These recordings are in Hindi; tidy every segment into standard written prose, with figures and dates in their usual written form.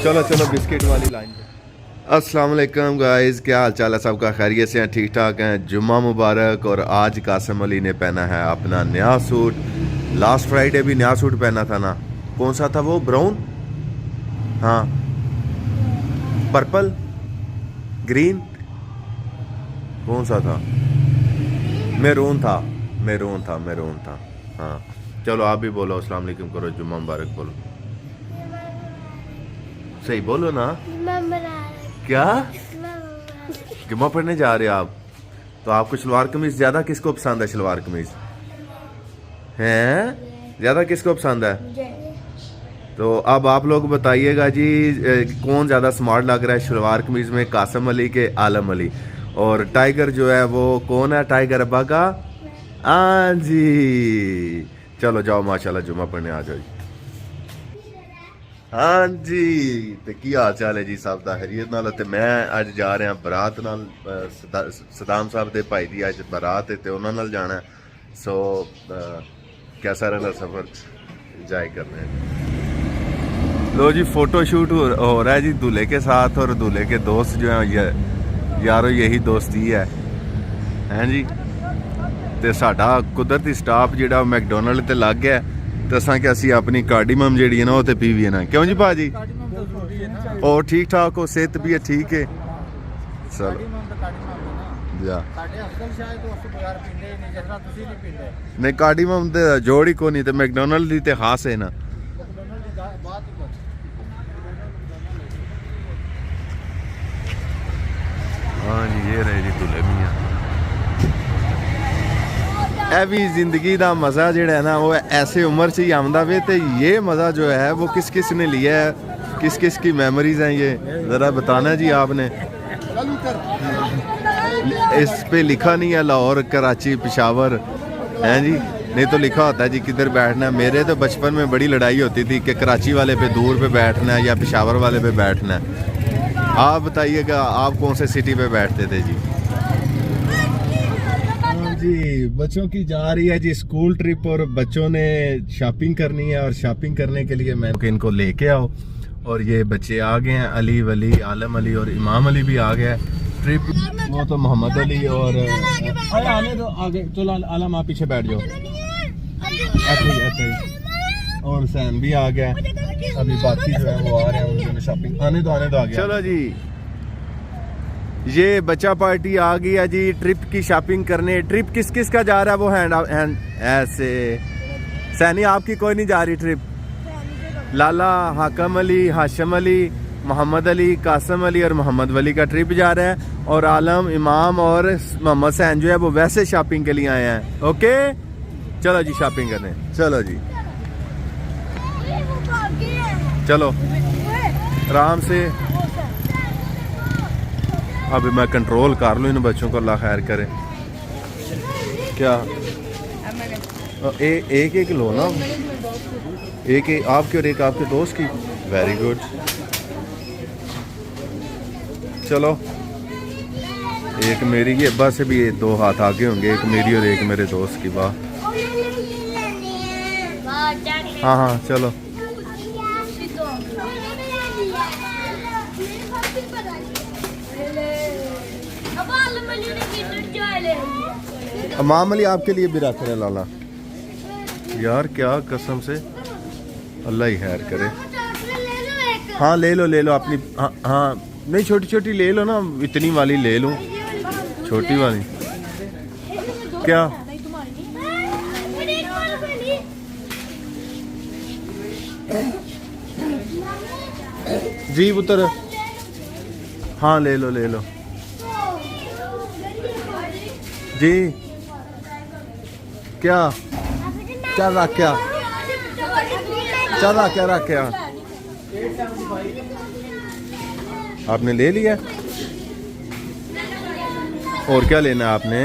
चलो चलो बिस्किट वाली लाइन पे। अस्सलाम वालेकुम गाइस, क्या हाल चाल है सबका? खैरियत से हैं, ठीक ठाक हैं? जुम्मा मुबारक। और आज कासिम अली ने पहना है अपना नया सूट। लास्ट फ्राइडे भी नया सूट पहना था ना, कौन सा था वो? ब्राउन, हाँ, पर्पल, ग्रीन, कौन सा था? मैरून था, मैरून था, मैरून था। हाँ चलो आप भी बोलो अस्सलाम वालेकुम करो, जुम्मा मुबारक बोलो, सही बोलो ना। क्या जुम्मा पढ़ने जा रहे हो आप? तो आपको शलवार कमीज ज्यादा किसको पसंद है? शलवार कमीज हैं ज्यादा किसको पसंद है? तो अब आप लोग बताइएगा जी, कौन ज्यादा स्मार्ट लग रहा है शलवार कमीज में, कासिम अली के आलम अली? और टाइगर जो है वो कौन है? टाइगर अब्बा का? हाँ जी। चलो जाओ माशाल्लाह जुम्मा पढ़ने आ जाओ जी। हाँ जी, तो की हाल चाल है जी सब दा? खैरियत नाल? ते मैं अज जा रहा बरात नाल, सदाम साहब दे भाई दी अज बरात है ते उन्हां नाल जाना है। सो कैसा रहा सफर, एंजॉय करना है। लो जी फोटो शूट हो रहा है जी दूल्हे के साथ, और दूल्हे के दोस्त जो है यारो यही दोस्ती है जी। ते साडा कुदरती स्टाफ जिहड़ा मैकडोनल्ड ते लग गया, तो असा कि असी अपनी कार्डिमम जी है ना वो पीवी है ना, क्यों जी भाजी? और ठीक ठाक हो, सेहत भी है ठीक है? चलो नहीं कार्डिमम दे जोड़ ही को नहीं, तो मैकडोनल्ड दी ते खास है ना। हाँ जी ये रहे जी दूल्हे मियां। ए भी जिंदगी का मज़ा जोड़ा है ना वो ऐसे उम्र से ही आमदा वे, तो ये मज़ा जो है वो किस किस ने लिया है, किस किस की मेमोरीज हैं ये ज़रा बताना जी आपने। इस पे लिखा नहीं है लाहौर, कराची, पेशावर है जी, नहीं तो लिखा होता है जी किधर बैठना है। मेरे तो बचपन में बड़ी लड़ाई होती थी कि कराची वाले पे दूर पे बैठना है या पेशावर वाले पे बैठना है। आप बताइएगा आप कौन से सिटी पे बैठते थे जी? जी बच्चों की जा रही है जी स्कूल ट्रिप, और बच्चों ने शॉपिंग करनी है, और शॉपिंग करने के लिए मैं इनको लेके आओ। और ये बच्चे आ गए हैं, अली वली, आलम अली और इमाम अली भी आ गया ट्रिप। वो तो मोहम्मद अली और आने दो आगे, चलो आलम आप पीछे बैठ जाओ। ऐसे ही और सैन भी आ गया, अभी बाकी जो है वो आ रहे हैं, उनके शॉपिंग आने दो आ गया। चलो जी ये बच्चा पार्टी आ गई है जी ट्रिप की शॉपिंग करने। ट्रिप किस किस का जा रहा है वो हैंड ऐसे? सैनी आपकी कोई नहीं जा रही ट्रिप? लाला, हाकम अली, हाशम अली, मोहम्मद अली, कासिम अली और मोहम्मद वली का ट्रिप जा रहा है, और आलम, इमाम और मोहम्मद सैन जो है वो वैसे शॉपिंग के लिए आए हैं। ओके चलो जी शॉपिंग करने, चलो जी चलो आराम से। अभी मैं कंट्रोल कर लूँ इन बच्चों को, अल्लाह खैर करे। क्या एक एक लो ना, एक आपके और एक आपके दोस्त की। वेरी गुड, चलो एक मेरी की अब्बा से भी दो हाथ आगे होंगे, एक मेरी और एक मेरे दोस्त की। वाह हाँ हाँ चलो। इमाम अली आपके लिए भी रख रहे लाला यार, क्या कसम से अल्लाह ही खैर करे। हाँ ले लो अपनी। हाँ हाँ नहीं छोटी छोटी ले लो ना, इतनी वाली ले लूँ, छोटी वाली क्या? जी पुत्र हाँ ले लो जी। क्या चल रहा क्या आपने ले लिया? और क्या लेना है आपने?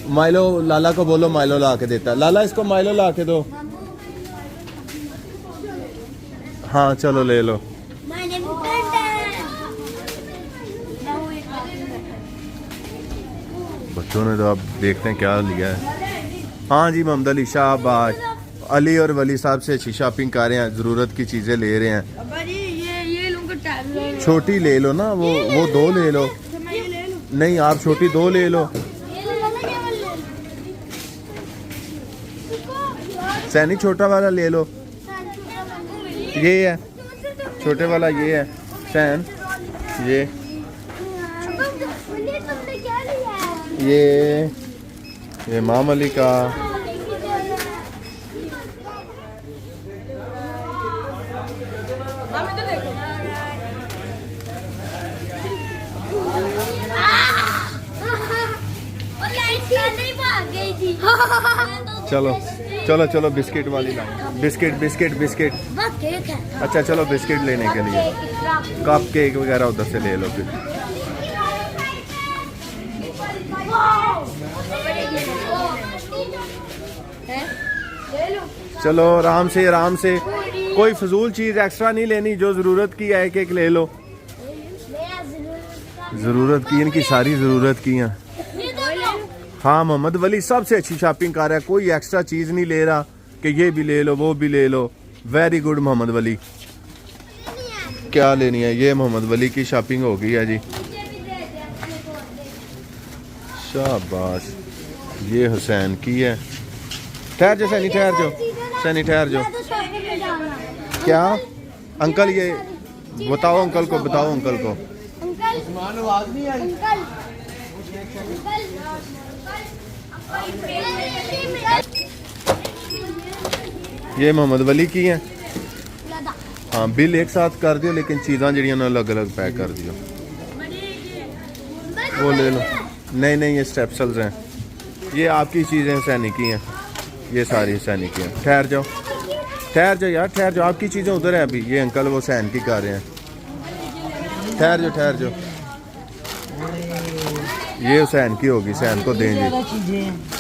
माइलो लाला को बोलो, माइलो ला के देता। लाला इसको माइलो ला के दो। हाँ चलो ले लो। बच्चों ने तो अब देखते हैं क्या लिया है। हाँ जी मोहम्मद अली शाबाश। अली और वली साहब से अच्छी शॉपिंग कर रहे हैं, ज़रूरत की चीज़ें ले रहे हैं। ये लूंगा, छोटी ले लो ना, वो 2 ले लो। नहीं आप छोटी 2 ले लो। सैनी छोटा वाला ले लो, ये है छोटे वाला, ये है सैन, ये इमाम अली का। चलो चलो चलो बिस्किट वाली लाइन, बिस्किट। अच्छा चलो बिस्किट लेने के लिए कप केक वगैरह उधर से ले लो फिर। चलो आराम से कोई फजूल चीज एक्स्ट्रा नहीं लेनी, जो जरूरत की है एक ले लो। जरूरत की, इनकी सारी जरूरत की है। हाँ मोहम्मद वली सबसे अच्छी शॉपिंग कर रहा है, कोई एक्स्ट्रा चीज नहीं ले रहा कि ये भी ले लो वो भी ले लो। वेरी गुड मोहम्मद वली। क्या लेनी है? ये मोहम्मद वली की शॉपिंग हो गई है जी, शाबाश। ये हुसैन की है। ठहर जाओ सैनी, ठहर जाओ। क्या अंकल, ये बताओ अंकल को, ये मोहम्मद वली की है। हाँ बिल एक साथ कर दियो, लेकिन चीज़ां जड़ियां अलग अलग पैक कर दियो। वो ले लो। नहीं ये स्टेप्सल्स हैं, ये आपकी चीज़ें सैनी की हैं, ये सारी सैनी की हैं। ठहर जाओ यार, ठहर जाओ, आपकी चीज़ें उधर हैं अभी। ये अंकल वो सैन की कर रहे हैं। ठहर जाओ। ये हुसैन की होगी, सैन को देंगे।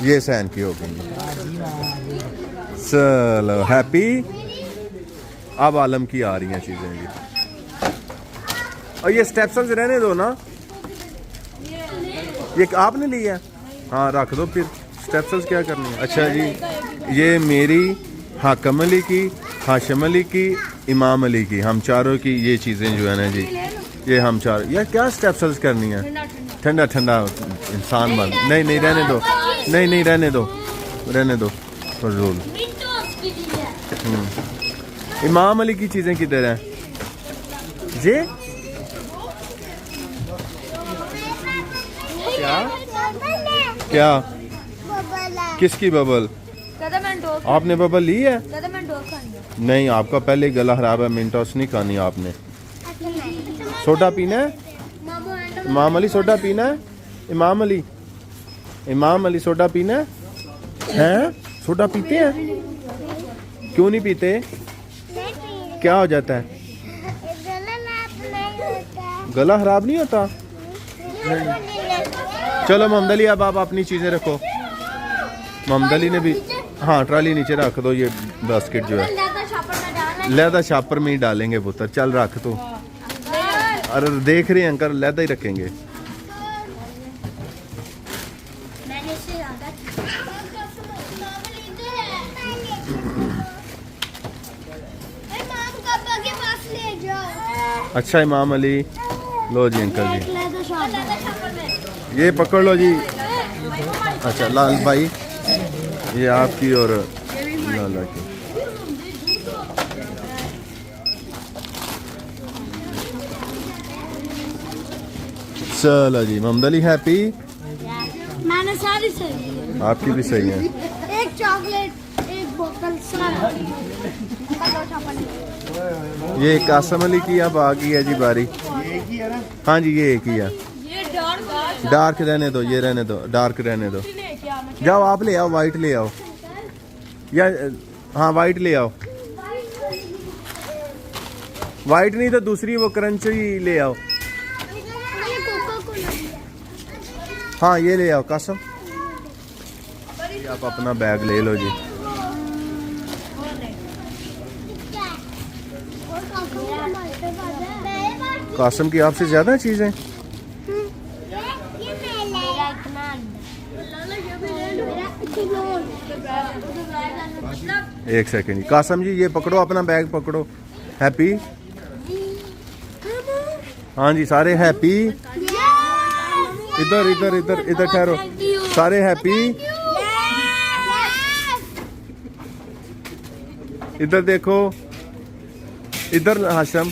ये सैन की होगी। चलो हैप्पी। अब आलम की आ रही हैं चीजें जी। और ये स्टेप्सल्स रहने दो ना, ये आपने लिया? हाँ रख दो फिर, स्टेप्सल्स क्या करनी है। अच्छा जी, ये मेरी, हाकम अली की, हाशिम अली की, इमाम अली की, हम चारों की ये चीज़ें जो है ना जी, ये हम चार। यार क्या स्टेप्सल्स करनी है? ठंडा इंसान बन। नहीं रहने दो, नहीं रहने दो फजूल। इमाम अली की चीज़ें किधर हैं जी? क्या किसकी बबल? आपने बबल ली है? नहीं आपका पहले गला खराब है, मिंटोस नहीं खानी आपने। सोडा पीना है? इमाम अली सोडा पीना है? इमाम अली सोडा पीना है? हैं? सोडा पीते हैं? क्यों नहीं पीते? क्या हो जाता है? गला खराब नहीं होता? चलो मोहम्मद अली अब आप अपनी चीजें रखो। मोहम्मद अली ने भी, हाँ ट्राली नीचे रख दो। ये बास्केट जो है लेदा शापर में ही डालेंगे पुत्र। चल रख तो, अरे देख रहे हैं अंकल, लेदा ही रखेंगे। अच्छा इमाम अली, लो जी अंकल जी, ये पकड़ लो जी। अच्छा लाल भाई, ये आपकी और लाला की। चलो जी मोहम्मद अली हैप्पी? मैंने सारी सही, आपकी भी सही है। एक चॉकलेट, एक बोतल सारा। ये कासम अली की अब आ गई है जी बारी। हाँ जी ये एक ही है। डार्क रहने दो, ये रहने दो, डार्क रहने दो। जाओ आप ले आओ, वाइट ले आओ, या हाँ वाइट ले आओ। वाइट नहीं तो दूसरी वो क्रंची ले आओ। हाँ ये ले आओ कासम। आप अपना बैग ले लो जी। कासम की आपसे ज्यादा चीजें। एक सेकंड जी, कासम जी ये पकड़ो, अपना बैग पकड़ो। हैप्पी, हाँ जी सारे हैप्पी। इधर इधर इधर इधर ठहरो, सारे हैप्पी। इधर देखो, इधर हाशम।